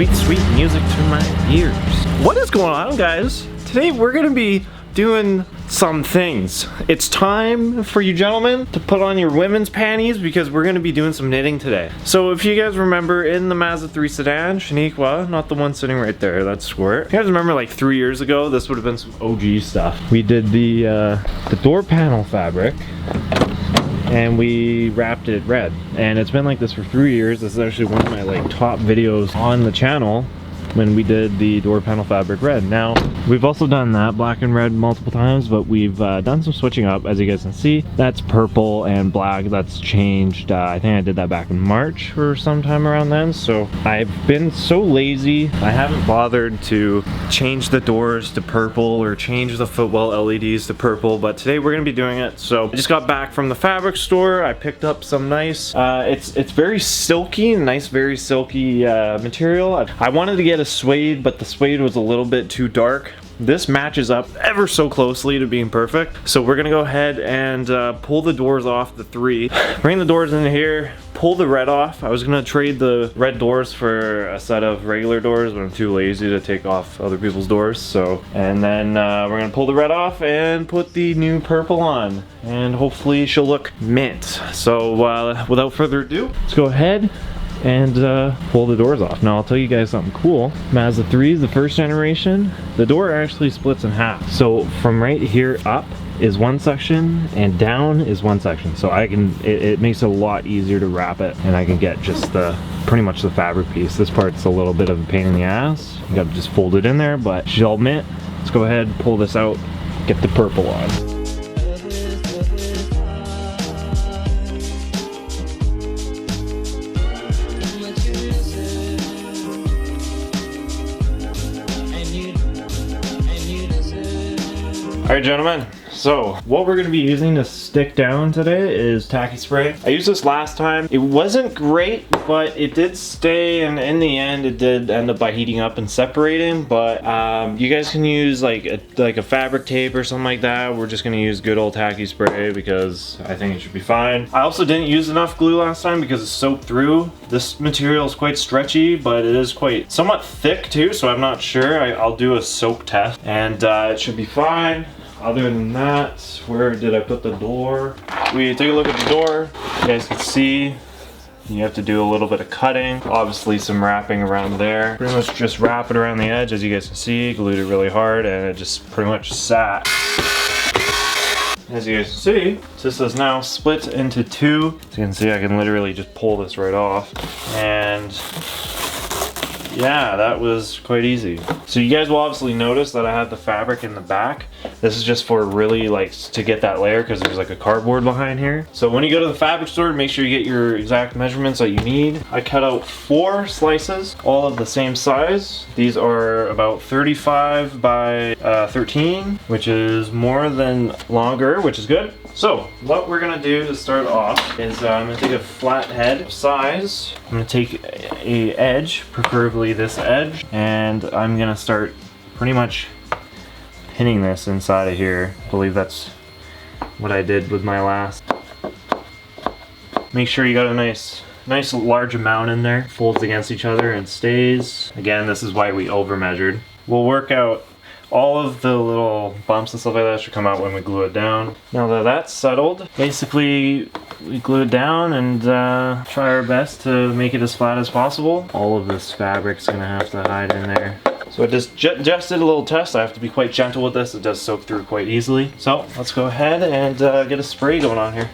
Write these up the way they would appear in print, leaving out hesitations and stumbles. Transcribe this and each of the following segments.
Sweet, sweet music to my ears. What is going on, guys? Today we're gonna be doing some things. It's time for you gentlemen to put on your women's panties because we're gonna be doing some knitting today. So if you guys remember in the Mazda 3 sedan, Shaniqua, not the one sitting right there, that's Squirt. You guys remember like 3 years ago, this would have been some OG stuff. We did the door panel fabric and we wrapped it red, and it's been like this for 3 years. This is actually one of my like top videos on the channel when we did the door panel fabric red. Now we've also done that black and red multiple times, but we've done some switching up. As you guys can see, that's purple and black. That's changed. I think I did that back in March or sometime around then. So I've been so lazy, I haven't bothered to change the doors to purple or change the footwell LEDs to purple, but today we're gonna be doing it. So I just got back from the fabric store. I picked up some nice it's very silky, nice, very silky material. I wanted to get a suede, but the suede was a little bit too dark. This matches up ever so closely to being perfect. So we're gonna go ahead and pull the doors off the 3. Bring the doors in here, pull the red off. I was gonna trade the red doors for a set of regular doors, but I'm too lazy to take off other people's doors. So, and then we're gonna pull the red off and put the new purple on. And hopefully she'll look mint. So without further ado, let's go ahead and pull the doors off. Now I'll tell you guys something cool. Mazda 3 is the first generation. The door actually splits in half. So from right here up is one section and down is one section. So I can, it makes it a lot easier to wrap it, and I can get just pretty much the fabric piece. This part's a little bit of a pain in the ass. You gotta just fold it in there, but she'll admit, let's go ahead, pull this out, get the purple on. Alright gentlemen, so what we're going to be using to stick down today is tacky spray. I used this last time. It wasn't great, but it did stay, and in the end it did end up by heating up and separating. But you guys can use like a fabric tape or something like that. We're just going to use good old tacky spray because I think it should be fine. I also didn't use enough glue last time because it soaked through. This material is quite stretchy, but it is quite somewhat thick too, so I'm not sure. I'll do a soak test and it should be fine. Other than that, where did I put the door? We take a look at the door. You guys can see you have to do a little bit of cutting. Obviously some wrapping around there. Pretty much just wrap it around the edge. As you guys can see, glued it really hard and it just pretty much sat. As you guys can see, this is now split into 2. As you can see, I can literally just pull this right off. And yeah, that was quite easy. So you guys will obviously notice that I have the fabric in the back. This is just for really like to get that layer because there's like a cardboard behind here. So when you go to the fabric store, make sure you get your exact measurements that you need. I cut out 4 slices, all of the same size. These are about 35 by 13, which is more than longer, which is good. So what we're gonna do to start off is I'm gonna take a flat head size. I'm gonna take a edge, preferably this edge, and I'm gonna start pretty much pinning this inside of here. I believe that's what I did with my last. Make sure you got a nice large amount in there. Folds against each other and stays. Again, this is why we over measured. We'll work out all of the little bumps and stuff like that should come out when we glue it down. Now that that's settled, basically we glue it down and try our best to make it as flat as possible. All of this fabric's gonna have to hide in there. So I just did a little test. I have to be quite gentle with this. It does soak through quite easily. So let's go ahead and get a spray going on here.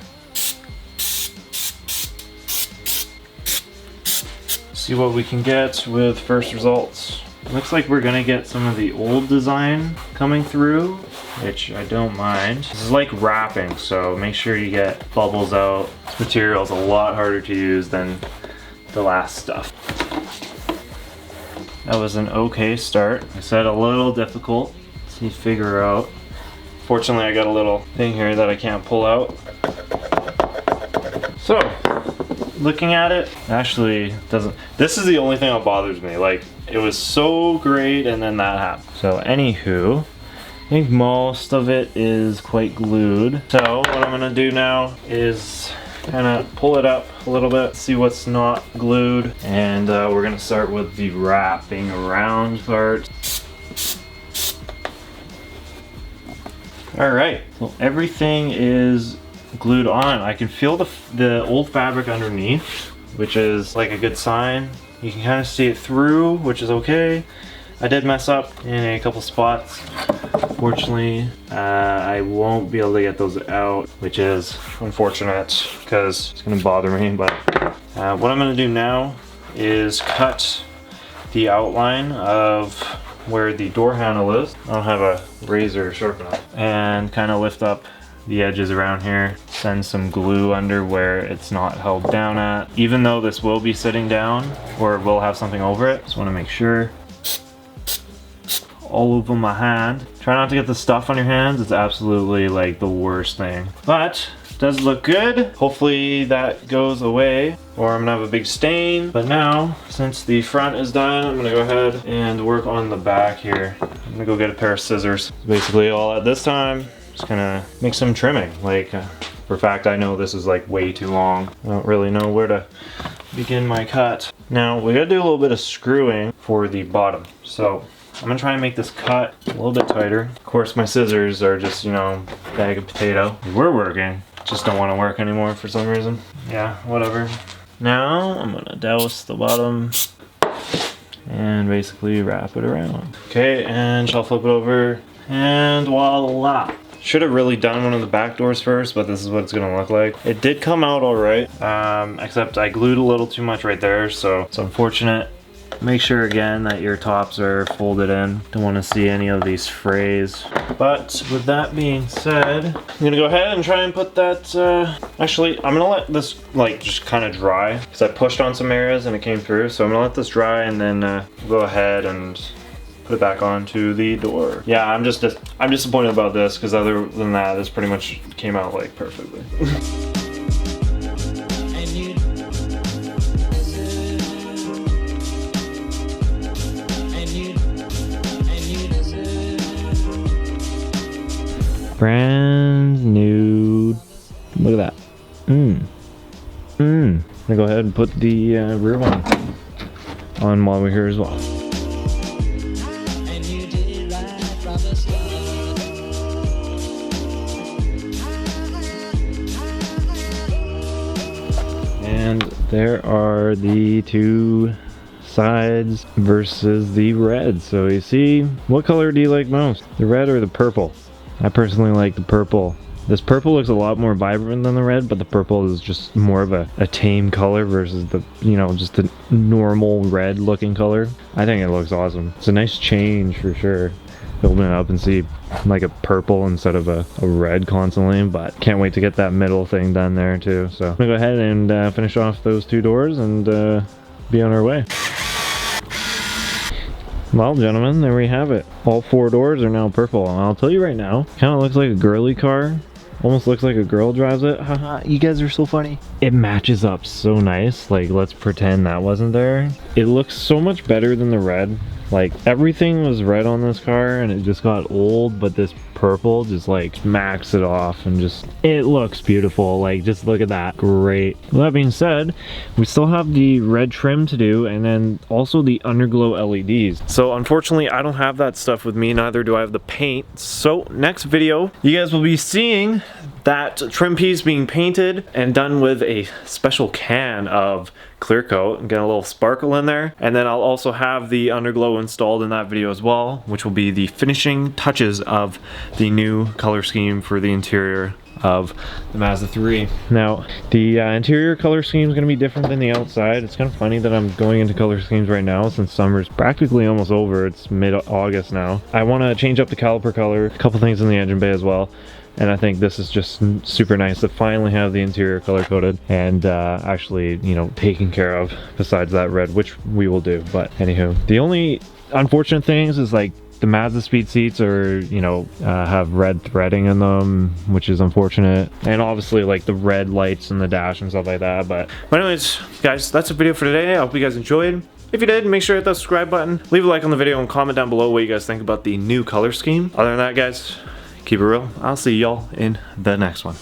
See what we can get with first results. Looks like we're gonna get some of the old design coming through, which I don't mind. This is like wrapping, so make sure you get bubbles out. This material is a lot harder to use than the last stuff. That was an okay start. I said a little difficult to figure out. Fortunately, I got a little thing here that I can't pull out. So, looking at it, actually doesn't. This is the only thing that bothers me. Like, it was so great and then that happened. So anywho, I think most of it is quite glued. So what I'm gonna do now is kind of pull it up a little bit, see what's not glued, and we're gonna start with the wrapping around part. All right, so everything is glued on. I can feel the old fabric underneath, which is like a good sign. You can kind of see it through, which is okay. I did mess up in a couple spots. Fortunately, I won't be able to get those out, which is unfortunate because it's gonna bother me. But what I'm gonna do now is cut the outline of where the door handle is. I don't have a razor sharp enough. And kind of lift up the edges around here, send some glue under where it's not held down at. Even though this will be sitting down or will have something over it, just want to make sure. All over my hand. Try not to get the stuff on your hands. It's absolutely like the worst thing. But it does look good. Hopefully that goes away or I'm gonna have a big stain. But now, since the front is done, I'm gonna go ahead and work on the back here. I'm gonna go get a pair of scissors. Basically all at this time, just gonna make some trimming. Like, for a fact, I know this is like way too long. I don't really know where to begin my cut. Now, we gotta do a little bit of screwing for the bottom. So, I'm gonna try and make this cut a little bit tighter. Of course, my scissors are just, you know, bag of potato. We're working, just don't wanna work anymore for some reason. Yeah, whatever. Now, I'm gonna douse the bottom and basically wrap it around. Okay, and I'll flip it over, and voila. Should have really done one of the back doors first, but this is what it's gonna look like. It did come out all right, except I glued a little too much right there, so it's unfortunate. Make sure again that your tops are folded in. Don't want to see any of these frays. But with that being said, I'm gonna go ahead and try and put that, actually, I'm gonna let this like just kind of dry because I pushed on some areas and it came through. So I'm gonna let this dry and then go ahead and put it back onto the door. Yeah, I'm disappointed about this because other than that, this pretty much came out like perfectly. Brand new. Look at that. I'm gonna go ahead and put the rear one on while we're here as well. And there are the two sides versus the red. So you see, what color do you like most? The red or the purple? I personally like the purple. This purple looks a lot more vibrant than the red, but the purple is just more of a tame color versus the, you know, just the normal red looking color. I think it looks awesome. It's a nice change for sure. Open it up and see like a purple instead of a red constantly, but can't wait to get that middle thing done there too. So I'm gonna go ahead and finish off those two doors and be on our way. Well, gentlemen, there we have it. All four doors are now purple. And I'll tell you right now, kind of looks like a girly car. Almost looks like a girl drives it. Haha, you guys are so funny. It matches up so nice. Like, let's pretend that wasn't there. It looks so much better than the red. Like, everything was red on this car and it just got old, but this purple just like smacks it off and just, it looks beautiful. Like, just look at that. Great. With that being said, we still have the red trim to do and then also the underglow LEDs. So unfortunately, I don't have that stuff with me, neither do I have the paint. So next video, you guys will be seeing that trim piece being painted and done with a special can of clear coat and get a little sparkle in there. And then I'll also have the underglow installed in that video as well, which will be the finishing touches of the new color scheme for the interior of the Mazda 3. Now, the interior color scheme is going to be different than the outside. It's kind of funny that I'm going into color schemes right now since summer's practically almost over. It's mid-August now. I want to change up the caliper color, a couple things in the engine bay as well. And I think this is just super nice to finally have the interior color coded and actually, you know, taken care of besides that red, which we will do. But anywho, the only unfortunate things is like the Mazda speed seats are, you know, have red threading in them, which is unfortunate. And obviously like the red lights in the dash and stuff like that. But anyways, guys, that's the video for today. I hope you guys enjoyed. If you did, make sure to hit that subscribe button, leave a like on the video and comment down below what you guys think about the new color scheme. Other than that, guys, keep it real. I'll see y'all in the next one.